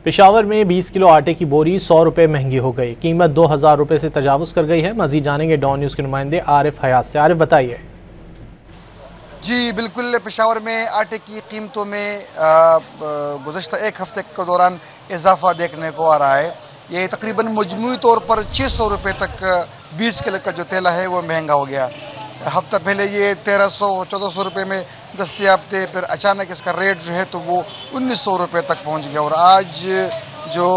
पेशावर में 20 किलो आटे की बोरी 100 रुपये महंगी हो गई। कीमत 2000 रुपये से तजावुज़ कर गई है। मज़ीद जानेंगे डॉन न्यूज़ के नुमाइंदे आरिफ हयात से। आरिफ बताइए। जी बिल्कुल, पेशावर में आटे की कीमतों में गुज़श्ता एक हफ्ते के दौरान इजाफा देखने को आ रहा है। ये तकरीबन मजमूई तौर पर 600 रुपये तक 20 किलो का जो तेला है वो महंगा हो गया। हफ्ता पहले ये 1300-1400 रुपये में दस्तियाब थे, फिर अचानक इसका रेट जो है तो वो 1900 रुपये तक पहुंच गया और आज जो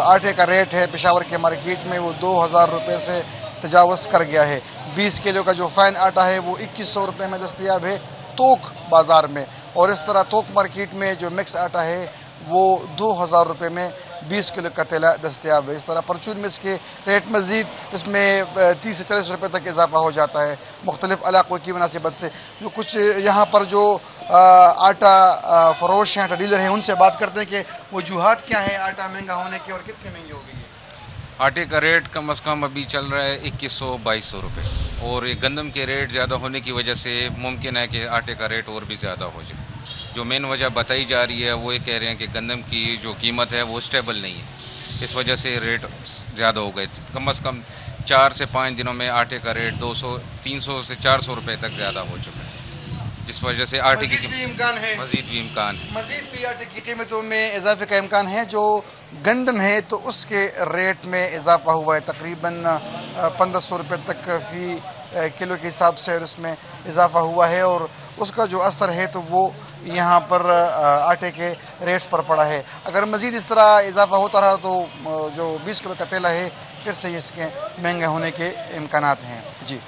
आटे का रेट है पेशावर के मार्केट में वो 2000 रुपये से तजावज़ कर गया है। 20 किलो का जो फ़ाइन आटा है वो 2100 रुपये में दस्तियाब है तोक बाज़ार में, और इस तरह तोक मार्केट में जो मिक्स आटा है वो 2000 रुपये में 20 किलो का तेला दस्तियाब है। इस तरह परचून में इसके रेट मज़ीद इसमें 30 से 40 रुपये तक इजाफा हो जाता है मुख्तलिफ इलाक़ों की मुनासिबत से। जो कुछ यहाँ पर जो आटा फरोश हैं, आटा डीलर हैं, उनसे बात करते हैं कि वजूहात क्या हैं आटा महंगा होने के और कितने महंगी हो गई है। आटे का रेट कम अज़ कम अभी चल रहा है 2100-2200 रुपये, और ये गंदम के रेट ज़्यादा होने की वजह से मुमकिन है कि आटे का रेट और भी ज़्यादा हो जाए। जो मेन वजह बताई जा रही है वो ये कह रहे हैं कि गंदम की जो कीमत है वो स्टेबल नहीं है, इस वजह से रेट ज़्यादा हो गए। कम अज़ कम 4 से 5 दिनों में आटे का रेट 200-300 से 400 रुपये तक ज़्यादा हो चुका है, जिस वजह से आटे की मज़ीद भी आटे की कीमतों में इजाफे का इम्कान है। जो गंदम है तो उसके रेट में इजाफा हुआ है तकरीबन 1500 रुपये तक फ़ी किलो के हिसाब से उसमें इजाफा हुआ है, और उसका जो असर है तो वो यहाँ पर आटे के रेट्स पर पड़ा है। अगर मज़ीद इस तरह इजाफा होता रहा तो जो 20 किलो का तेला है फिर से इसके महंगे होने के इम्कानात हैं। जी।